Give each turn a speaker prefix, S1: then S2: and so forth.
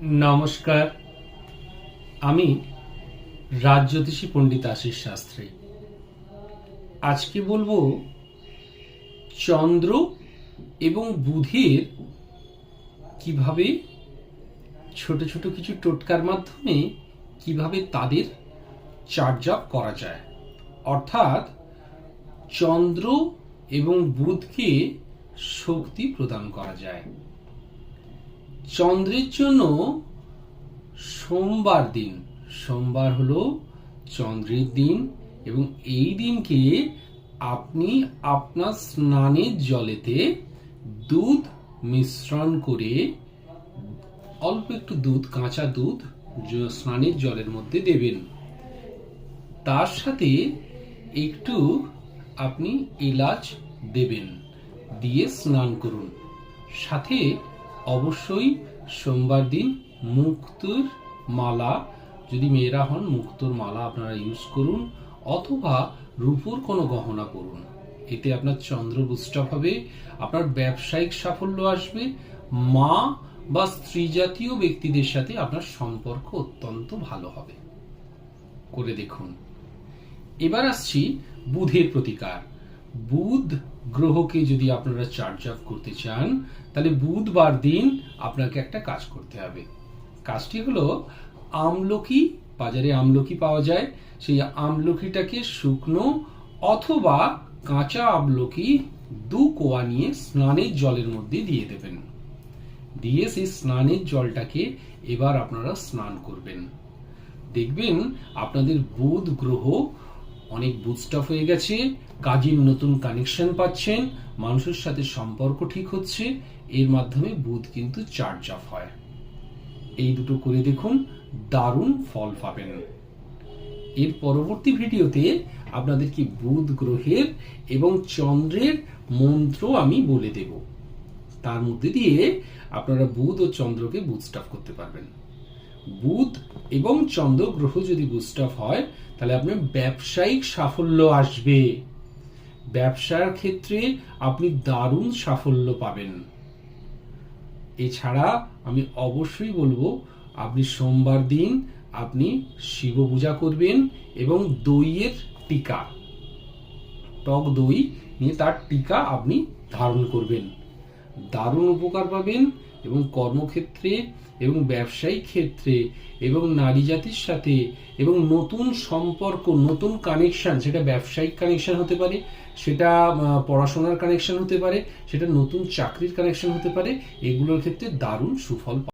S1: নমস্কার, আমি রাজজ্যোতিষী পণ্ডিত আশিস শাস্ত্রী। আজকে বলবো চন্দ্র এবং বুধের কিভাবে ছোট ছোট কিছু টোটকার মাধ্যমে কিভাবে তাদের চার্জ আপ করা যায়, অর্থাৎ চন্দ্র এবং বুধকে শক্তি প্রদান করা যায়। চন্দ্রের জন্য সোমবার হলো চন্দ্রের দিন, এবং এই দিনকে আপনি আপনার স্নানের জলেতে দুধ মিশ্রণ করে, অল্প একটু দুধ, কাঁচা দুধ স্নানের জলের মধ্যে দেবেন। তার সাথে একটু আপনি এলাচ দেবেন, দিয়ে স্নান করুন। সাথে অবশ্যই সোমবার দিন মুক্তোর মালা, যদি মেয়েরা হন মুক্তোর মালা আপনারা ইউজ করুন, অথবা রূপোর কোনো গহনা করুন। এতে আপনার চন্দ্র বুস্ট আপ হবে, আপনার ব্যবসায়িক সাফল্য আসবে, মা বা স্ত্রী জাতীয় ব্যক্তিদের সাথে আপনার সম্পর্ক অত্যন্ত ভালো হবে। করে দেখুন। এবার আসছি বুধের প্রতিকার। বুধ গ্রহকে যদি আপনারা চার্জ আপ করতে চান, তাহলে বুধবার দিন আপনাকে একটা কাজ করতে হবে। কাজটি হলো, আমলকি, বাজারে আমলকি পাওয়া যায়, সেই আমলকিটাকে শুকনো অথবা কাঁচা আমলকি 2 কোয়া নিয়ে স্নানের জলের মধ্যে দিয়ে দেবেন। দিয়ে সেই স্নানের জলটাকে এবার আপনারা স্নান করবেন। দেখবেন আপনাদের বুধ গ্রহ অনেক বুস্ট আপ হয়ে গেছে, কাজের নতুন কানেকশন পাচ্ছেন, মানুষের সাথে সম্পর্ক ঠিক হচ্ছে। এর মাধ্যমে বুধ কিন্তু চার্জ আপ হয়। এই দুটো করে দেখুন, দারুণ ফল পাবেন। এর পরবর্তী ভিডিওতে আপনাদেরকে বুধ গ্রহের এবং চন্দ্রের মন্ত্র আমি বলে দেব। তার মধ্যে দিয়ে আপনারা বুধ ও চন্দ্রকে বুস্ট আপ করতে পারবেন। বুধ এবং চন্দ্র গ্রহ যদি বুস্ট আপ হয়, তাহলে আপনার ব্যবসায়িক সাফল্য আসবে। ব্যবসার ক্ষেত্রে আপনি দারুণ সাফল্য পাবেন। এছাড়া আমি অবশ্যই বলবো, আপনি সোমবার দিন আপনি শিব পূজা করবেন এবং দইয়ের টিকা, টক দই নিয়ে তার টিকা আপনি ধারণ করবেন। দারুণ উপকার পাবেন, এবং কর্মক্ষেত্রে এবং ব্যবসায়িক ক্ষেত্রে এবং নারী জাতির সাথে এবং নতুন সম্পর্ক, নতুন কানেকশন, সেটা ব্যবসায়িক কানেকশন হতে পারে, সেটা পড়াশোনার কানেকশন হতে পারে, সেটা নতুন চাকরির কানেকশন হতে পারে, এগুলোর ক্ষেত্রে দারুণ সুফল